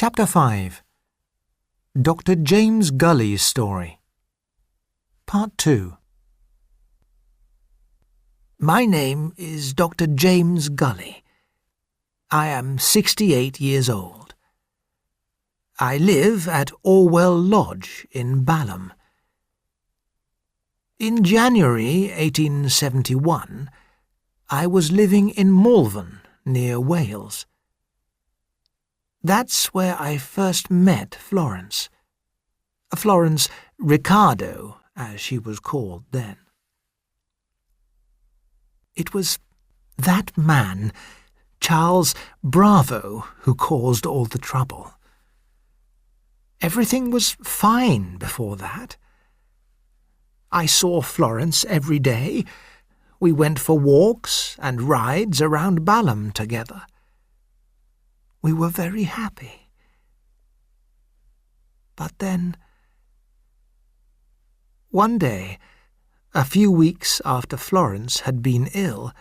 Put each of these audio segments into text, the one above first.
Chapter 5. Dr. James Gully's Story. Part 2. My name is Dr. James Gully. I am 68 years old. I live at Orwell Lodge in Balham. In January 1871, I was living in Malvern, near Wales. That's where I first met Florence. Florence Ricardo, as she was called then. It was that man, Charles Bravo, who caused all the trouble. Everything was fine before that. I saw Florence every day. We went for walks and rides around Balham together. We were very happy. But then, one day, a few weeks after Florence had been ill,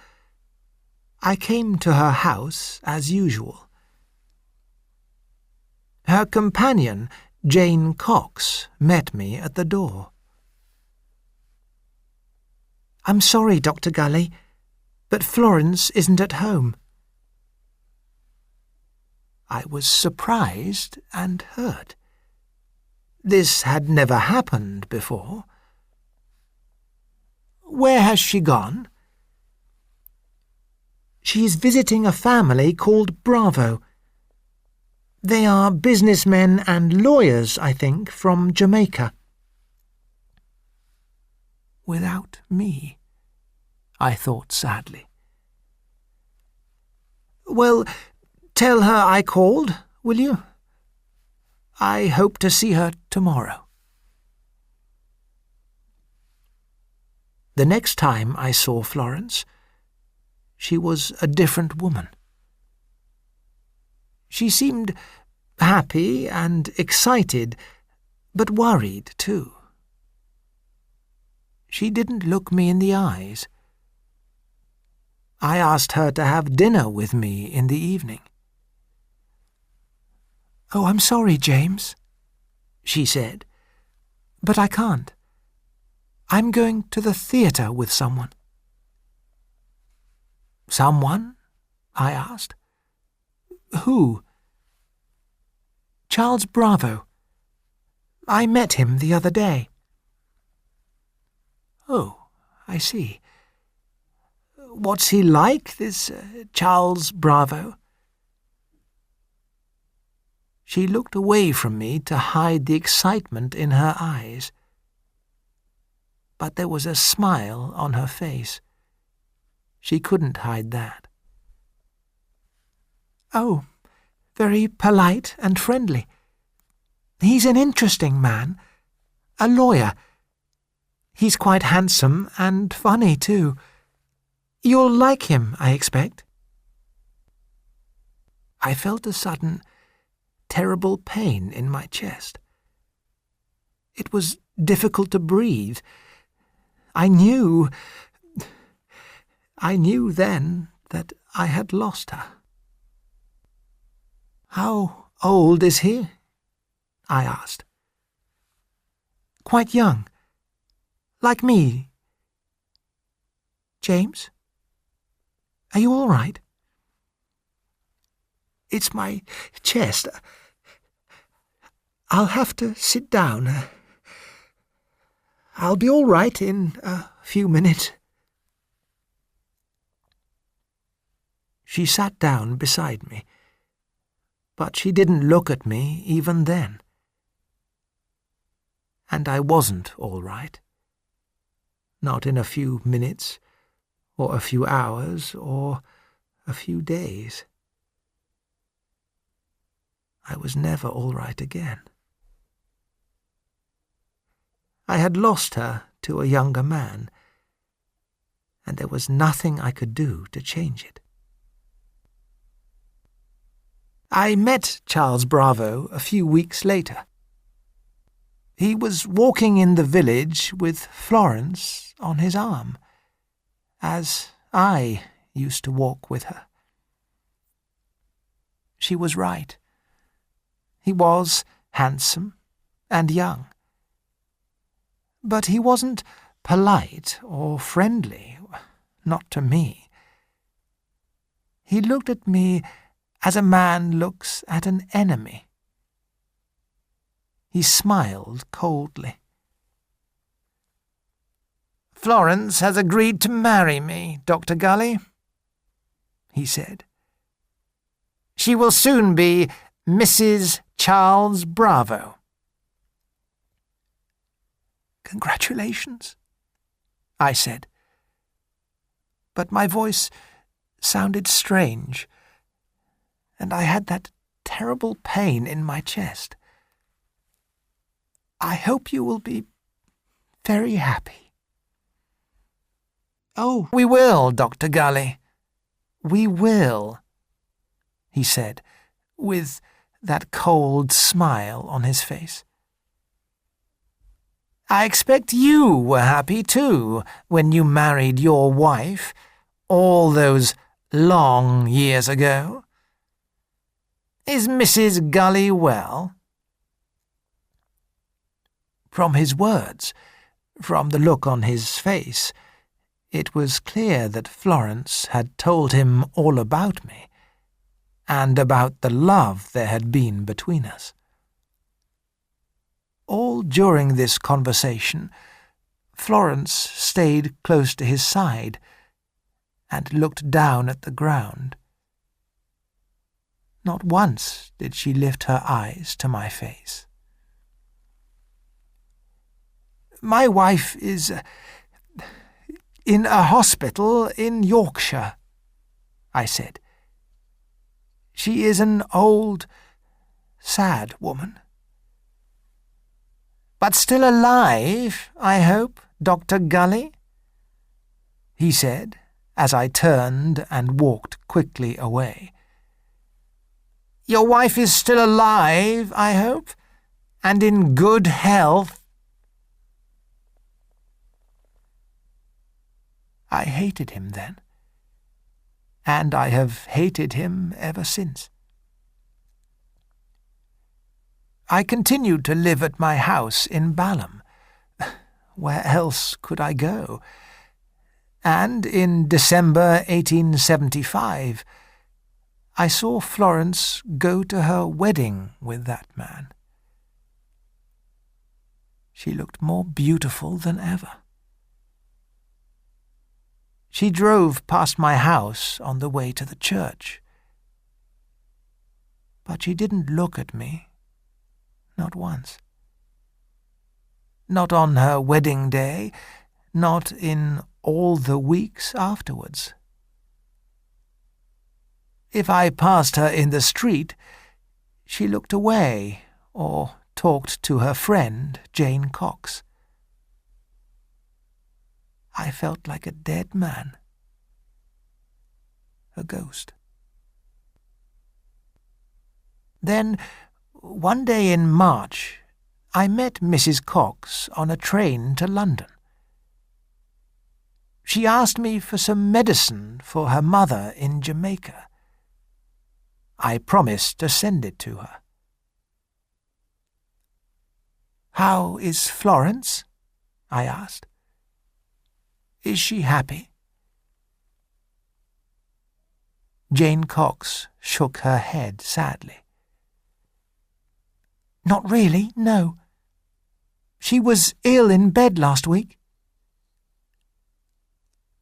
I came to her house as usual. Her companion, Jane Cox, met me at the door. "I'm sorry, Dr. Gully, but Florence isn't at home." I was surprised and hurt. This had never happened before. "Where has she gone?" "She's visiting a family called Bravo. They are businessmen and lawyers, I think, from Jamaica." Without me, I thought sadly. "Well, tell her I called, will you? I hope to see her tomorrow." The next time I saw Florence, she was a different woman. She seemed happy and excited, but worried too. She didn't look me in the eyes. I asked her to have dinner with me in the evening. "Oh, I'm sorry, James," she said, "but I can't. I'm going to the theatre with someone." "Someone?" I asked. "Who?" "Charles Bravo. I met him the other day." "Oh, I see. What's he like, this Charles Bravo?" She looked away from me to hide the excitement in her eyes. But there was a smile on her face. She couldn't hide that. "Oh, very polite and friendly. He's an interesting man, a lawyer. He's quite handsome and funny, too. You'll like him, I expect." I felt a sudden, terrible pain in my chest. It was difficult to breathe. I knew then that I had lost her. "How old is he?" I asked. "Quite young. Like me. James? Are you all right?" "It's my chest. I'll have to sit down. I'll be all right in a few minutes." She sat down beside me, but she didn't look at me even then. And I wasn't all right. Not in a few minutes, or a few hours, or a few days. I was never all right again. I had lost her to a younger man, and there was nothing I could do to change it. I met Charles Bravo a few weeks later. He was walking in the village with Florence on his arm, as I used to walk with her. She was right. He was handsome and young. But he wasn't polite or friendly, not to me. He looked at me as a man looks at an enemy. He smiled coldly. "Florence has agreed to marry me, Dr. Gully," he said. "She will soon be Mrs. Charles Bravo." "Congratulations," I said. But my voice sounded strange, and I had that terrible pain in my chest. "I hope you will be very happy." "Oh, we will, Dr. Gully. We will," he said, with that cold smile on his face. "I expect you were happy too when you married your wife all those long years ago. Is Mrs. Gully well?" From his words, from the look on his face, it was clear that Florence had told him all about me, and about the love there had been between us. All during this conversation, Florence stayed close to his side and looked down at the ground. Not once did she lift her eyes to my face. "My wife is in a hospital in Yorkshire," I said. "She is an old, sad woman." "But still alive, I hope, Dr. Gully?" he said, as I turned and walked quickly away. "Your wife is still alive, I hope, and in good health?" I hated him then, and I have hated him ever since. I continued to live at my house in Balham. Where else could I go? And in December 1875, I saw Florence go to her wedding with that man. She looked more beautiful than ever. She drove past my house on the way to the church. But she didn't look at me, not once. Not on her wedding day, not in all the weeks afterwards. If I passed her in the street, she looked away or talked to her friend, Jane Cox. I felt like a dead man, a ghost. Then, one day in March, I met Mrs. Cox on a train to London. She asked me for some medicine for her mother in Jamaica. I promised to send it to her. "How is Florence?" I asked. "Is she happy?" Jane Cox shook her head sadly. "Not really, no. She was ill in bed last week."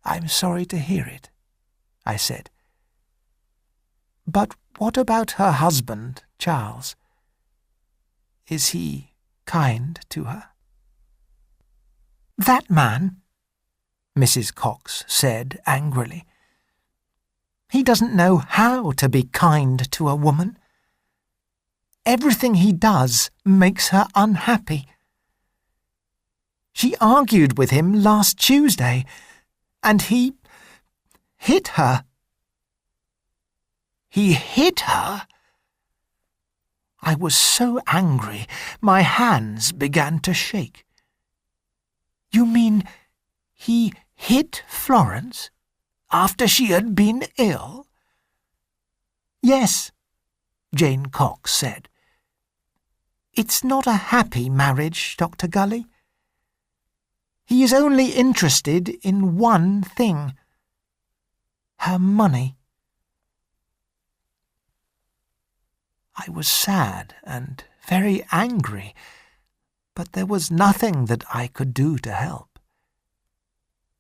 "I'm sorry to hear it," I said. "But what about her husband, Charles? Is he kind to her?" "That man," Mrs. Cox said angrily. "He doesn't know how to be kind to a woman. Everything he does makes her unhappy. She argued with him last Tuesday, and he hit her." "He hit her?" I was so angry, my hands began to shake. "You mean he hit Florence after she had been ill?" "Yes," Jane Cox said. It's not a happy marriage, Dr. Gully. He is only interested in one thing: her money. I was sad and very angry, but there was nothing that I could do to help.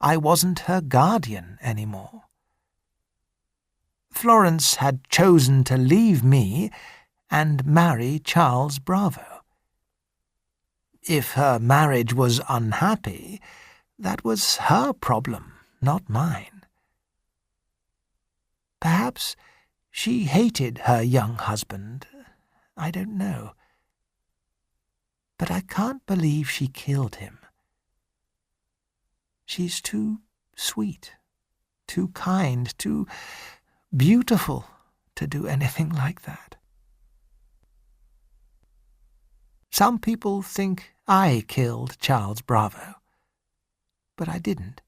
I wasn't her guardian anymore. Florence had chosen to leave me and marry Charles Bravo. If her marriage was unhappy, that was her problem, not mine. Perhaps she hated her young husband. I don't know. But I can't believe she killed him. She's too sweet, too kind, too beautiful to do anything like that. Some people think I killed Charles Bravo, but I didn't.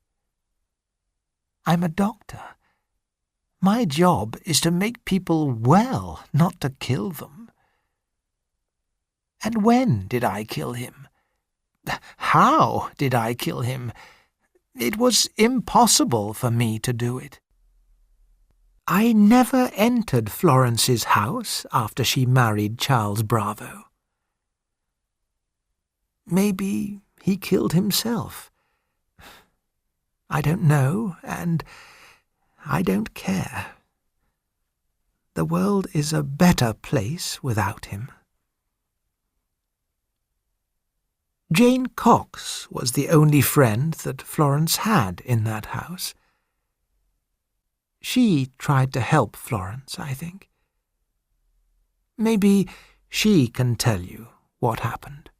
I'm a doctor. My job is to make people well, not to kill them. And when did I kill him? How did I kill him? It was impossible for me to do it. I never entered Florence's house after she married Charles Bravo. Maybe he killed himself. I don't know, and I don't care. The world is a better place without him. Jane Cox was the only friend that Florence had in that house. She tried to help Florence, I think. Maybe she can tell you what happened.